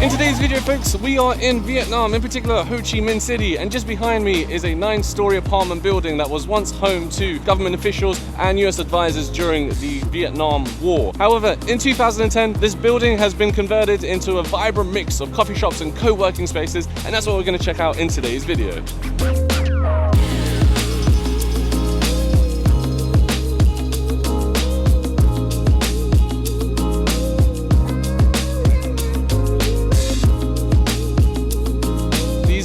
In today's video, folks, we are in Vietnam, in particular Ho Chi Minh City, and just behind me is a 9-story apartment building that was once home to government officials and US advisors during the Vietnam War. However, in 2010, this building has been converted into a vibrant mix of coffee shops and co-working spaces, and that's what we're going to check out in today's video.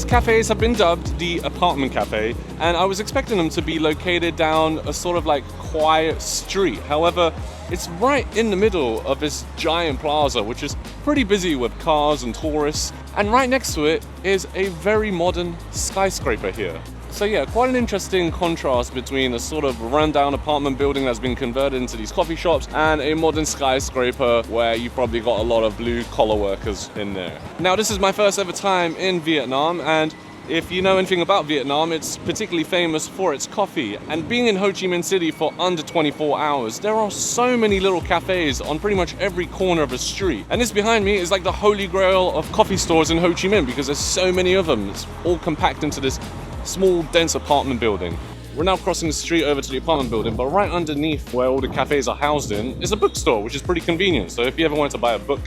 Cafes have been dubbed the apartment cafe, and I was expecting them to be located down a sort of like quiet street. However, it's right in the middle of this giant plaza, which is pretty busy with cars and tourists, and right next to it is a very modern skyscraper here. So yeah, quite an interesting contrast between a sort of rundown apartment building that's been converted into these coffee shops and a modern skyscraper where you probably got a lot of blue collar workers in there. Now, this is my first ever time in Vietnam, and if you know anything about Vietnam, it's particularly famous for its coffee. And being in Ho Chi Minh City for under 24 hours, there are so many little cafes on pretty much every corner of a street. And this behind me is like the holy grail of coffee stores in Ho Chi Minh because there's so many of them. It's all compact into this small, dense apartment building. We're now crossing the street over to the apartment building, but right underneath where all the cafes are housed in is a bookstore, which is pretty convenient. So if you ever wanted to buy a book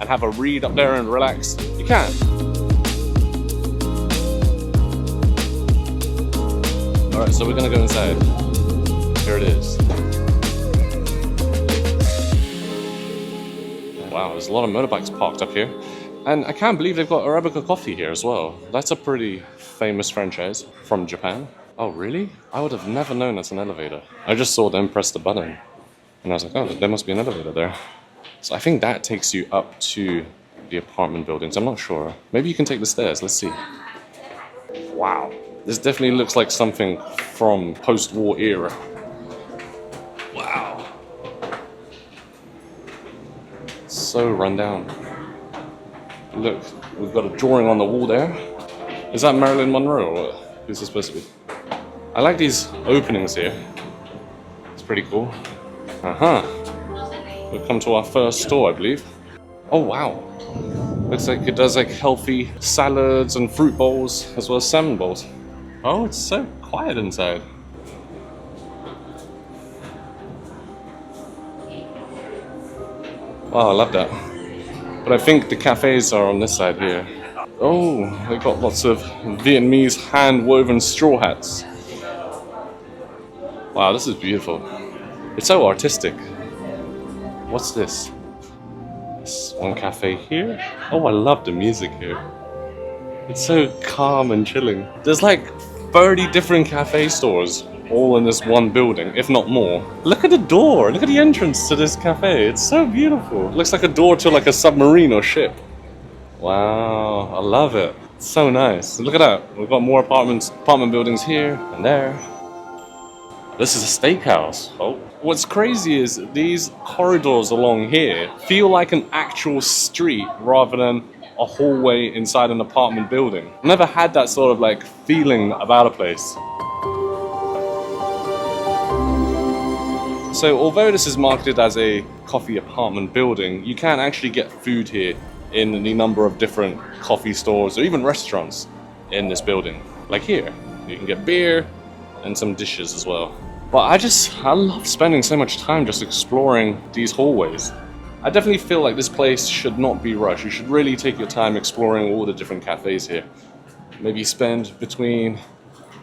and have a read up there and relax, you can. All right, so we're gonna go inside. Here it is. Wow, there's a lot of motorbikes parked up here. And I can't believe they've got Arabica coffee here as well. That's a pretty famous franchise from Japan. Oh, really? I would have never known that's an elevator. I just saw them press the button. And I was like, oh, there must be an elevator there. So I think that takes you up to the apartment buildings. I'm not sure. Maybe you can take the stairs. Let's see. Wow. This definitely looks like something from post-war era. Wow. So run down. Look, we've got a drawing on the wall there. Is that Marilyn Monroe or what? Who's this supposed to be? I like these openings here. It's pretty cool. We've come to our first store, I believe. Oh wow. Looks like it does like healthy salads and fruit bowls as well as salmon bowls. Oh, it's so quiet inside. Wow, I love that. But I think the cafes are on this side here. Oh, they got lots of Vietnamese hand-woven straw hats. Wow, this is beautiful. It's so artistic. What's this? This one cafe here. Oh, I love the music here. It's so calm and chilling. There's like 30 different cafe stores all in this one building, if not more. Look at the door, look at the entrance to this cafe. It's so beautiful. It looks like a door to like a submarine or ship. Wow, I love it. It's so nice. Look at that. We've got more apartment buildings here and there. This is a steakhouse. Oh. What's crazy is these corridors along here feel like an actual street rather than a hallway inside an apartment building. I've never had that sort of like feeling about a place. So although this is marketed as a coffee apartment building, you can actually get food here in the number of different coffee stores or even restaurants in this building. Like here, you can get beer and some dishes as well. But I love spending so much time just exploring these hallways. I definitely feel like this place should not be rushed. You should really take your time exploring all the different cafes here. Maybe spend between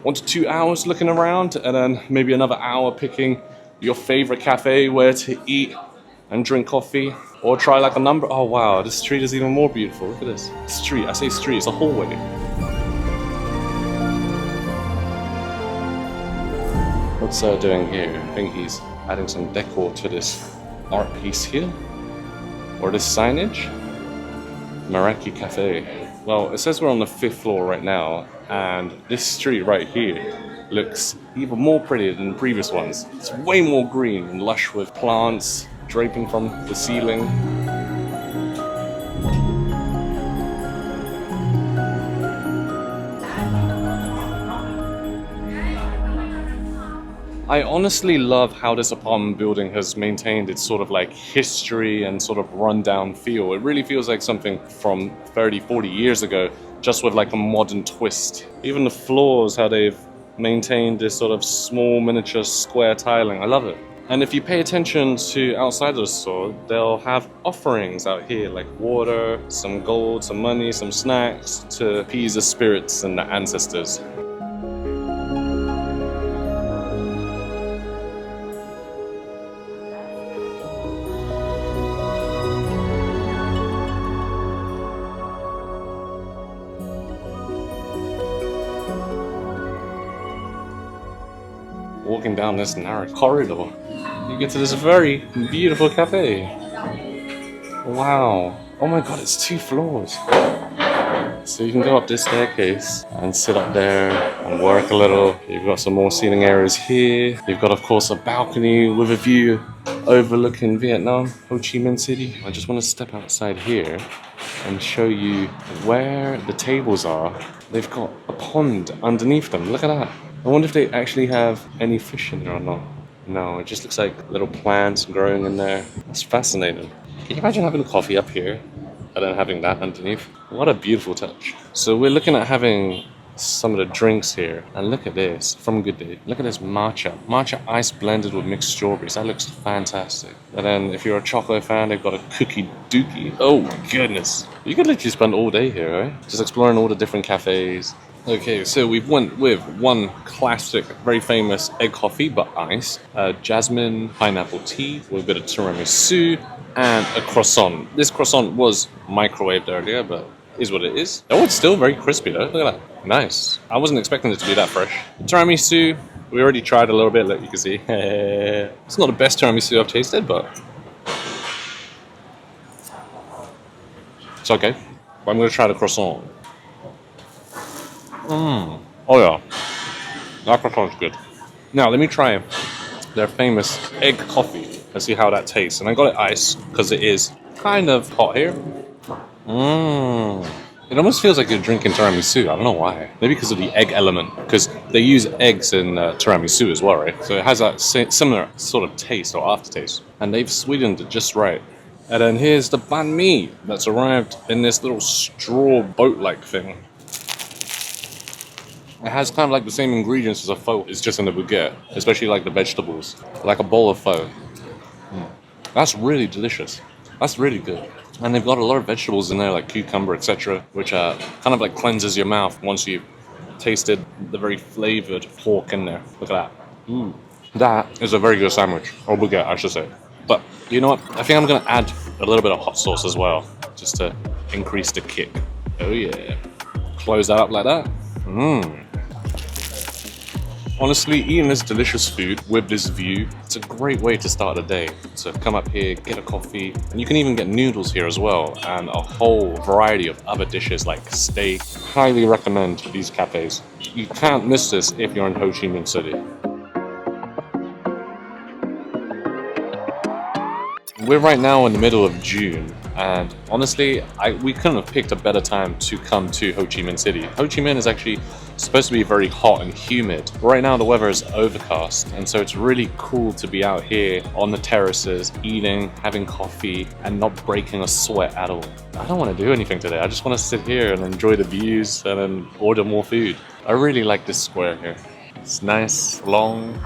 1 to 2 hours looking around and then maybe another hour picking your favorite cafe where to eat and drink coffee, or try like a number. Oh wow, this street is even more beautiful. Look at this street. I say street, it's a hallway. What's doing here? I think he's adding some decor to this art piece here, or this signage. Meraki Cafe. Well, it says we're on the 5th floor right now, and this street right here looks even more pretty than the previous ones. It's way more green and lush with plants draping from the ceiling. I honestly love how this apartment building has maintained its sort of like history and sort of rundown feel. It really feels like something from 30, 40 years ago, just with like a modern twist. Even the floors, how they've maintained this sort of small miniature square tiling. I love it. And if you pay attention to outside of the store, they'll have offerings out here like water, some gold, some money, some snacks to appease the spirits and the ancestors. Walking down this narrow corridor, you get to this very beautiful cafe. Wow. Oh my god, it's 2 floors. So you can go up this staircase and sit up there and work a little. You've got some more seating areas here. You've got, of course, a balcony with a view overlooking Vietnam, Ho Chi Minh City. I just want to step outside here and show you where the tables are. They've got a pond underneath them. Look at that. I wonder if they actually have any fish in there or not. No, it just looks like little plants growing in there. That's fascinating. Can you imagine having coffee up here and then having that underneath? What a beautiful touch. So we're looking at having some of the drinks here. And look at this, from Good Day. Look at this matcha. Matcha ice blended with mixed strawberries. That looks fantastic. And then if you're a chocolate fan, they've got a cookie dookie. Oh my goodness. You could literally spend all day here, right? Just exploring all the different cafes. Okay, so we went with one classic, very famous egg coffee, but ice, jasmine pineapple tea with a bit of tiramisu, and a croissant. This croissant was microwaved earlier, but is what it is. Oh, it's still very crispy though. Look at that. Nice. I wasn't expecting it to be that fresh. Tiramisu, we already tried a little bit, like you can see. It's not the best tiramisu I've tasted, but it's okay. But I'm going to try the croissant. Oh yeah, that croissant's good. Now let me try their famous egg coffee and see how that tastes. And I got it iced because it is kind of hot here. It almost feels like you're drinking tiramisu. I don't know why. Maybe because of the egg element, because they use eggs in tiramisu as well, right? So it has that similar sort of taste or aftertaste. And they've sweetened it just right. And then here's the banh mi that's arrived in this little straw boat-like thing. It has kind of like the same ingredients as a pho, it's just in the baguette, especially like the vegetables, like a bowl of pho. That's really delicious. That's really good. And they've got a lot of vegetables in there, like cucumber, etc., which kind of like cleanses your mouth once you've tasted the very flavored pork in there. Look at that. That is a very good sandwich, or baguette, I should say. But you know what? I think I'm going to add a little bit of hot sauce as well, just to increase the kick. Oh yeah. Close that up like that. Honestly, eating this delicious food with this view, it's a great way to start the day. So come up here, get a coffee, and you can even get noodles here as well, and a whole variety of other dishes like steak. Highly recommend these cafes. You can't miss this if you're in Ho Chi Minh City. We're right now in the middle of June, and honestly, we couldn't have picked a better time to come to Ho Chi Minh City. Ho Chi Minh is actually supposed to be very hot and humid. Right now the weather is overcast, and so it's really cool to be out here on the terraces, eating, having coffee, and not breaking a sweat at all. I don't want to do anything today. I just want to sit here and enjoy the views and then order more food. I really like this square here. It's nice, long.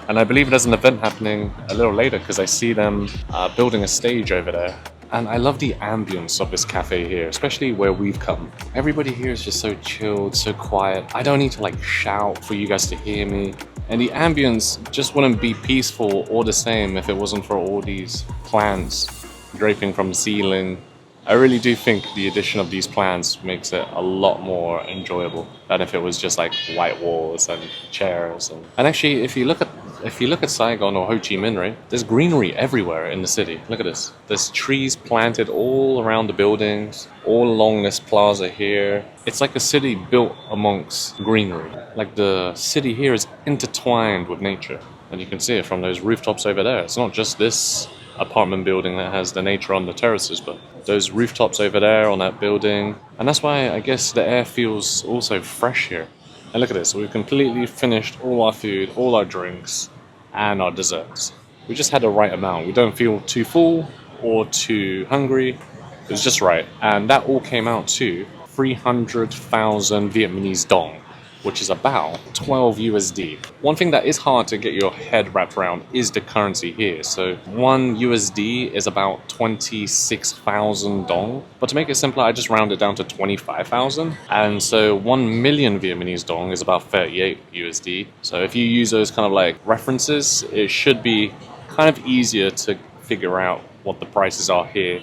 And I believe there's an event happening a little later because I see them building a stage over there. And I love the ambience of this cafe here, especially where we've come. Everybody here is just so chilled, so quiet. I don't need to like shout for you guys to hear me. And the ambience just wouldn't be peaceful or the same if it wasn't for all these plants draping from the ceiling. I really do think the addition of these plants makes it a lot more enjoyable than if it was just like white walls and chairs. And actually, if you look at Saigon or Ho Chi Minh, right, there's greenery everywhere in the city. Look at this. There's trees planted all around the buildings, all along this plaza here. It's like a city built amongst greenery. Like the city here is intertwined with nature. And you can see it from those rooftops over there. It's not just this apartment building that has the nature on the terraces, but those rooftops over there on that building. And that's why I guess the air feels also fresh here. And look at this, we've completely finished all our food, all our drinks, and our desserts. We just had the right amount. We don't feel too full or too hungry. It was just right. And that all came out to 300,000 Vietnamese dong, which is about 12 USD. One thing that is hard to get your head wrapped around is the currency here. So 1 USD is about 26,000 dong. But to make it simpler, I just round it down to 25,000. And so 1 million Vietnamese dong is about 38 USD. So if you use those kind of like references, it should be kind of easier to figure out what the prices are here.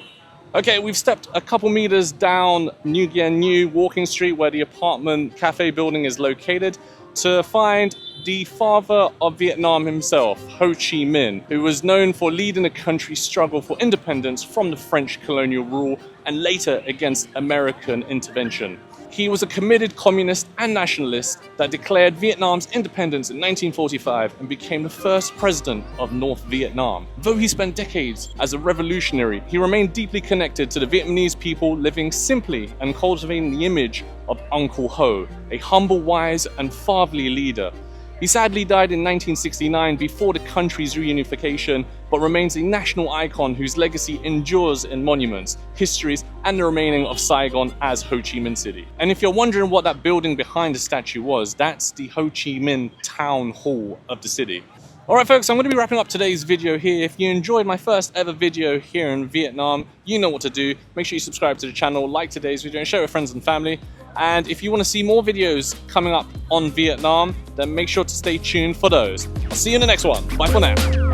Okay, we've stepped a couple meters down New Gian New Walking Street, where the apartment cafe building is located, to find the father of Vietnam himself, Ho Chi Minh, who was known for leading the country's struggle for independence from the French colonial rule and later against American intervention. He was a committed communist and nationalist that declared Vietnam's independence in 1945 and became the first president of North Vietnam. Though he spent decades as a revolutionary, he remained deeply connected to the Vietnamese people, living simply and cultivating the image of Uncle Ho, a humble, wise and fatherly leader. He sadly died in 1969 before the country's reunification, but remains a national icon whose legacy endures in monuments, histories, and the remaining of Saigon as Ho Chi Minh City. And if you're wondering what that building behind the statue was, that's the Ho Chi Minh Town Hall of the city. Alright folks, I'm going to be wrapping up today's video here. If you enjoyed my first ever video here in Vietnam, you know what to do. Make sure you subscribe to the channel, like today's video, and share with friends and family. And if you want to see more videos coming up on Vietnam, then make sure to stay tuned for those. I'll see you in the next one. Bye for now.